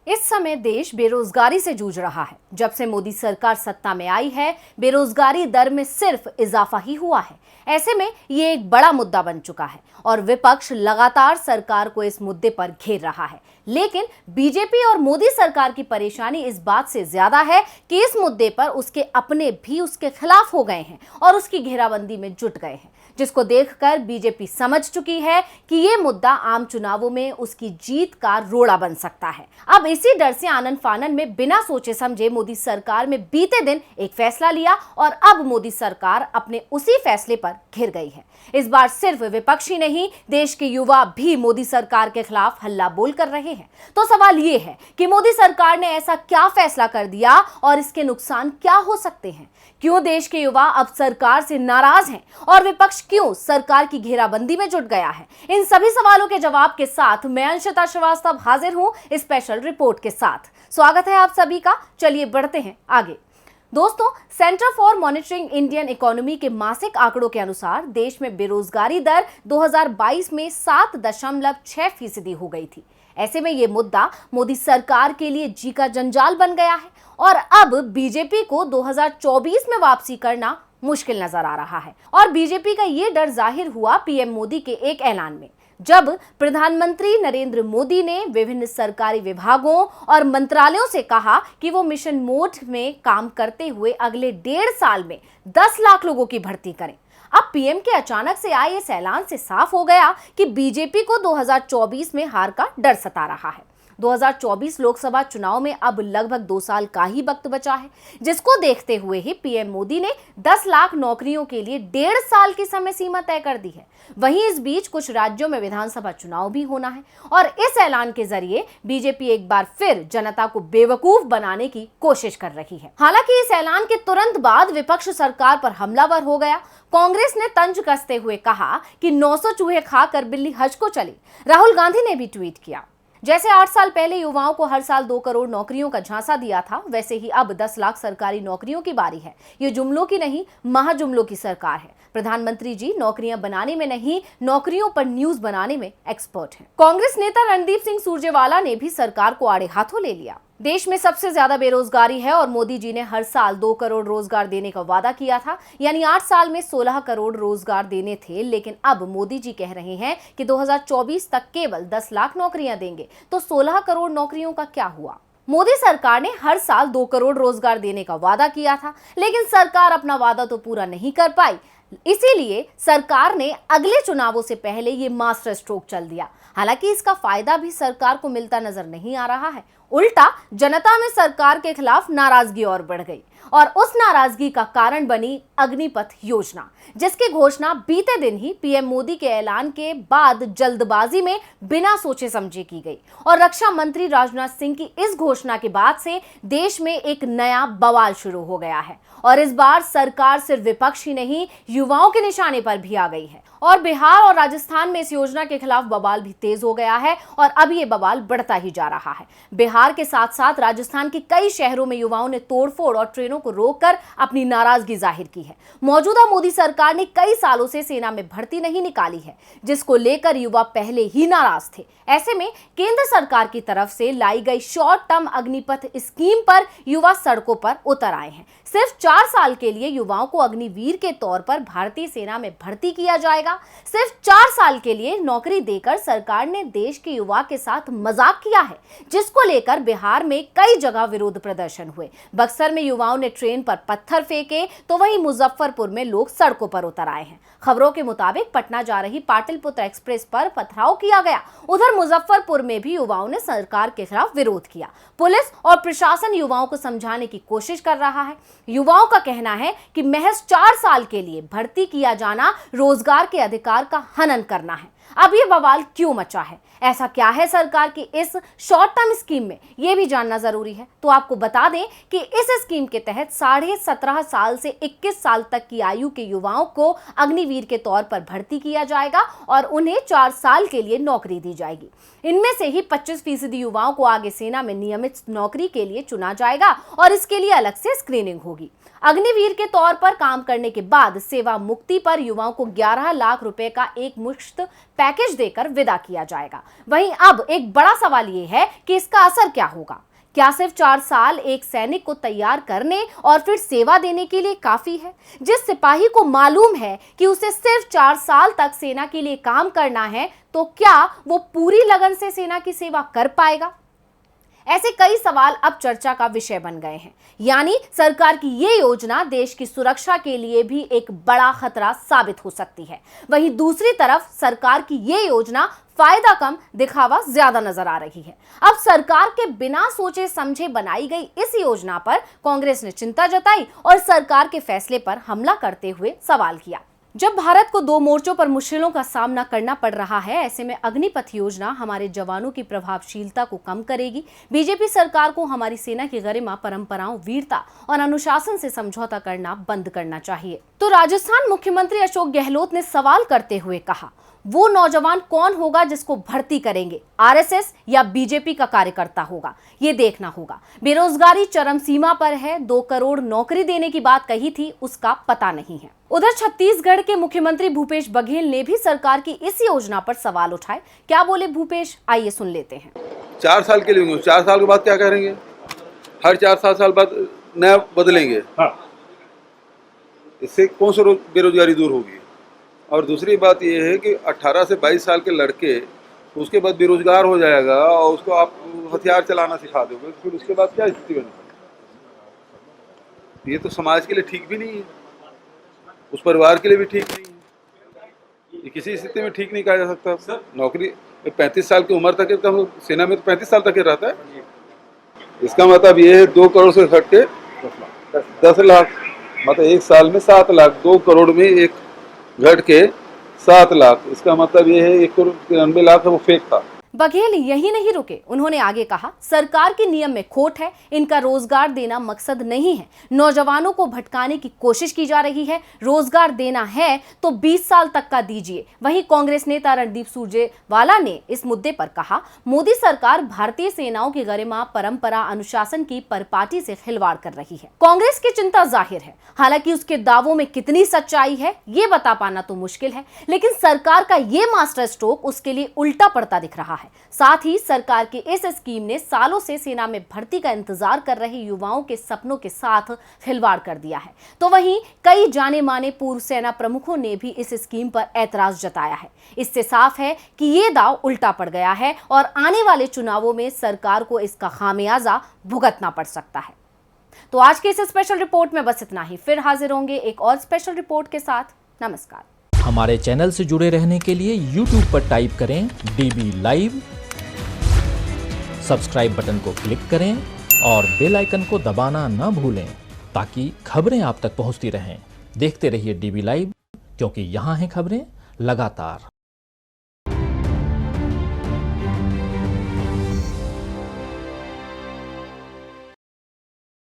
इस समय देश बेरोजगारी से जूझ रहा है। जब से मोदी सरकार सत्ता में आई है, बेरोजगारी दर में सिर्फ इजाफा ही हुआ है। ऐसे में ये एक बड़ा मुद्दा बन चुका है और विपक्ष लगातार सरकार को इस मुद्दे पर घेर रहा है। लेकिन बीजेपी और मोदी सरकार की परेशानी इस बात से ज्यादा है कि इस मुद्दे पर उसके अपने भी उसके खिलाफ हो गए हैं और उसकी घेराबंदी में जुट गए हैं, जिसको देखकर बीजेपी समझ चुकी है कि ये मुद्दा आम चुनावों में उसकी जीत का रोड़ा बन सकता है। अब इसी डर से आनन फानन में बिना सोचे समझे मोदी सरकार में बीते दिन एक फैसला लिया और अब मोदी सरकार अपने उसी फैसले पर घिर गई है। इस बार सिर्फ विपक्षी नहीं, देश के युवा भी मोदी सरकार के खिलाफ हल्ला बोल कर रहे हैं। तो सवाल ये है कि मोदी सरकार ने ऐसा क्या फैसला कर दिया और इसके नुकसान क्या हो सकते हैं? क्यों देश के युवा अब सरकार से नाराज हैं और विपक्ष क्यों सरकार की घेराबंदी में जुट गया है? इन सभी सवालों के जवाब के साथ मैं अंशिता श्रीवास्तव हाजिर हूं स्पेशल रिपोर्ट के साथ। स्वागत है आप सभी का। चलिए बढ़ते हैं आगे। दोस्तों, centre for monitoring Indian economy के मासिक आंकड़ों के अनुसार देश में बेरोजगारी दर 2022 में 7.6% हो गई थी। ऐसे में यह मुद्दा मोदी सरकार के लिए जी का जंजाल बन गया है और अब बीजेपी को 2024 में वापसी करना मुश्किल नजर आ रहा है। और बीजेपी का ये डर जाहिर हुआ पीएम मोदी के एक ऐलान में, जब प्रधानमंत्री नरेंद्र मोदी ने विभिन्न सरकारी विभागों और मंत्रालयों से कहा कि वो मिशन मोड में काम करते हुए अगले 1.5 साल में 10 लाख लोगों की भर्ती करें। अब पीएम के अचानक से आए इस ऐलान से साफ हो गया कि बीजेपी को 2024 में हार का डर सता रहा है। 2024 लोकसभा चुनाव में अब लगभग 2 साल का ही वक्त बचा है, जिसको देखते हुए ही पीएम मोदी ने 10 लाख नौकरियों के लिए 1.5 साल की समय सीमा तय कर दी है। वहीं इस बीच कुछ राज्यों में विधानसभा चुनाव भी होना है और इस ऐलान के जरिए बीजेपी एक बार फिर जनता को बेवकूफ बनाने की कोशिश कर रही है। हालांकि इस ऐलान के तुरंत बाद विपक्ष सरकार पर हमलावर हो गया। कांग्रेस ने तंज कसते हुए कहा कि 900 चूहे खाकर बिल्ली हज को चली। राहुल गांधी ने भी ट्वीट किया, जैसे 8 साल पहले युवाओं को हर साल 2 करोड़ नौकरियों का झांसा दिया था, वैसे ही अब 10 लाख सरकारी नौकरियों की बारी है। ये जुमलों की नहीं, महाजुमलों की सरकार है। प्रधानमंत्री जी नौकरियां बनाने में नहीं, नौकरियों पर न्यूज बनाने में एक्सपर्ट हैं। कांग्रेस नेता रणदीप सिंह सुरजेवाला ने भी सरकार को आड़े हाथों ले लिया। देश में सबसे ज्यादा बेरोजगारी है और मोदी जी ने हर साल 2 करोड़ रोजगार देने का वादा किया था, यानी 8 साल में 16 करोड़ रोजगार देने थे। लेकिन अब मोदी जी कह रहे हैं कि 2024 तक केवल 10 लाख नौकरियां देंगे, तो 16 करोड़ नौकरियों का क्या हुआ? मोदी सरकार ने हर साल 2 करोड़ रोजगार देने का वादा किया था, लेकिन सरकार अपना वादा तो पूरा नहीं कर पाई। इसीलिए सरकार ने अगले चुनावों से पहले ये मास्टर स्ट्रोक चल दिया। हालांकि इसका फायदा भी सरकार को मिलता नजर नहीं आ रहा है। उल्टा जनता में सरकार के खिलाफ नाराजगी और बढ़ गई और उस नाराजगी का कारण बनी अग्निपथ योजना, जिसकी घोषणा बीते दिन ही पीएम मोदी के ऐलान के बाद जल्दबाजी में बिना सोचे समझे की गई। और रक्षा मंत्री राजनाथ सिंह की इस घोषणा के बाद से देश में एक नया बवाल शुरू हो गया है और इस बार सरकार सिर्फ विपक्ष ही नहीं, युवाओं के निशाने पर भी आ गई है। और बिहार और राजस्थान में इस योजना के खिलाफ बवाल भी तेज हो गया है और अब ये बवाल बढ़ता ही जा रहा है। बिहार के साथ साथ राजस्थान के कई शहरों में युवाओं ने तोड़फोड़ और ट्रेनों को रोककर अपनी नाराजगी जाहिर की है। मौजूदा मोदी सरकार ने कई सालों से सेना में भर्ती नहीं निकाली है, जिसको लेकर युवा पहले ही नाराज थे। ऐसे में केंद्र सरकार की तरफ से लाई गई शॉर्ट टर्म अग्निपथ स्कीम पर युवा सड़कों पर उतर आए हैं। सिर्फ 4 साल के लिए युवाओं को अग्निवीर के तौर पर भारतीय सेना में भर्ती किया जाएगा। सिर्फ 4 साल के लिए नौकरी देकर सरकार ने देश के युवा के साथ मजाक किया है, जिसको लेकर बिहार में कई जगह विरोध प्रदर्शन हुए। बक्सर में युवाओं ने ट्रेन पर पत्थर फेंके, तो वहीं मुजफ्फरपुर में लोग सड़कों पर उतर आए हैं। खबरों के मुताबिक पटना जा रही पाटलिपुत्र एक्सप्रेस पर पथराव किया गया। उधर मुजफ्फरपुर में भी युवाओं ने सरकार के खिलाफ विरोध किया। पुलिस और प्रशासन युवाओं को समझाने की कोशिश कर रहा है। युवाओं का कहना है कि महज 4 साल के लिए भर्ती किया जाना रोजगार के अधिकार का हनन करना है। अब ये बवाल क्यों मचा है? ऐसा क्या है सरकार की इस शॉर्ट टर्म स्कीम में, ये भी जानना जरूरी है। तो आपको बता दें कि इस स्कीम के तहत 17.5 साल से 21 साल तक की आयु के युवाओं को अग्निवीर के तौर पर भर्ती किया जाएगा और उन्हें 4 साल के लिए नौकरी दी जाएगी। इनमें से ही 25% युवाओं को आगे सेना में नियमित नौकरी के लिए चुना जाएगा और इसके लिए अलग से स्क्रीनिंग होगी। अग्निवीर के तौर पर काम करने के बाद सेवा मुक्ति पर युवाओं को 11 लाख रुपए का एक मुश्त पैकेज देकर विदा किया जाएगा। वहीं अब एक बड़ा सवाल ये है कि इसका असर क्या होगा। क्या सिर्फ 4 साल एक सैनिक को तैयार करने और फिर सेवा देने के लिए काफी है? जिस सिपाही को मालूम है कि उसे सिर्फ 4 साल तक सेना के लिए काम करना है, तो क्या वो पूरी लगन से सेना की सेवा कर पाएगा? ऐसे कई सवाल अब चर्चा का विषय बन गए हैं। यानी सरकार की ये योजना देश की सुरक्षा के लिए भी एक बड़ा खतरा साबित हो सकती है। वहीं दूसरी तरफ सरकार की ये योजना फायदा कम, दिखावा ज्यादा नजर आ रही है। अब सरकार के बिना सोचे समझे बनाई गई इस योजना पर कांग्रेस ने चिंता जताई और सरकार के फैसले पर हमला करते हुए सवाल किया। जब भारत को 2 मोर्चों पर मुश्किलों का सामना करना पड़ रहा है, ऐसे में अग्निपथ योजना हमारे जवानों की प्रभावशीलता को कम करेगी। बीजेपी सरकार को हमारी सेना की गरिमा, परंपराओं, वीरता और अनुशासन से समझौता करना बंद करना चाहिए। तो राजस्थान मुख्यमंत्री अशोक गहलोत ने सवाल करते हुए कहा, वो नौजवान कौन होगा जिसको भर्ती करेंगे, आरएसएस या बीजेपी का कार्यकर्ता होगा, ये देखना होगा। बेरोजगारी चरम सीमा पर है, 2 करोड़ नौकरी देने की बात कही थी, उसका पता नहीं है। उधर छत्तीसगढ़ के मुख्यमंत्री भूपेश बघेल ने भी सरकार की इस योजना पर सवाल उठाए। क्या बोले भूपेश, आइए सुन लेते हैं। 4 साल के लिए, 4 साल के बाद क्या करेंगे? हर 4 साल बाद नया बदलेंगे। हाँ। इससे कौन सा बेरोजगारी दूर होगी? और दूसरी बात यह है कि 18 से 22 साल के लड़के उसके बाद बेरोजगार हो जाएगा और उसको आप हथियार चलाना सिखा दोगे, फिर उसके बाद क्या स्थिति बनेगी? ये तो समाज के लिए ठीक भी नहीं है, उस परिवार के लिए भी ठीक नहीं है। ये किसी स्थिति में ठीक नहीं कहा जा सकता। नौकरी 35 साल की उम्र तक, तो सेना में तो 35 साल तक रहता है। इसका मतलब ये है 2 करोड़ से घट के 10 लाख, मतलब 1 साल में 7 लाख, 2 करोड़ में एक घट के 7 लाख। इसका मतलब ये है 1 करोड़ 93 लाख है वो फेक था। बघेल यही नहीं रुके, उन्होंने आगे कहा, सरकार के नियम में खोट है, इनका रोजगार देना मकसद नहीं है, नौजवानों को भटकाने की कोशिश की जा रही है। रोजगार देना है तो 20 साल तक का दीजिए। वहीं कांग्रेस नेता रणदीप सुरजेवाला ने इस मुद्दे पर कहा, मोदी सरकार भारतीय सेनाओं की गरिमा, परंपरा, अनुशासन की परिपाटी से खिलवाड़ कर रही है। कांग्रेस की चिंता जाहिर है, हालांकि उसके दावों में कितनी सच्चाई है ये बता पाना तो मुश्किल है, लेकिन सरकार का ये मास्टर स्ट्रोक उसके लिए उल्टा पड़ता दिख रहा है। साथ ही सरकार की इस स्कीम ने सालों से सेना में भर्ती का इंतजार कर रहे युवाओं के सपनों के साथ खिलवाड़ कर दिया है। तो वहीं कई जाने माने पूर्व सेना प्रमुखों ने भी इस स्कीम पर ऐतराज जताया है। इससे साफ है कि ये दांव उल्टा पड़ गया है और आने वाले चुनावों में सरकार को इसका खामियाजा भुगतना पड़ सकता है। तो आज के इस स्पेशल रिपोर्ट में बस इतना ही। फिर हाजिर होंगे एक और स्पेशल रिपोर्ट के साथ। नमस्कार। हमारे चैनल से जुड़े रहने के लिए YouTube पर टाइप करें DB लाइव, सब्सक्राइब बटन को क्लिक करें और बेल आइकन को दबाना ना भूलें ताकि खबरें आप तक पहुंचती रहें। देखते रहिए DB लाइव, क्योंकि यहाँ हैं खबरें लगातार।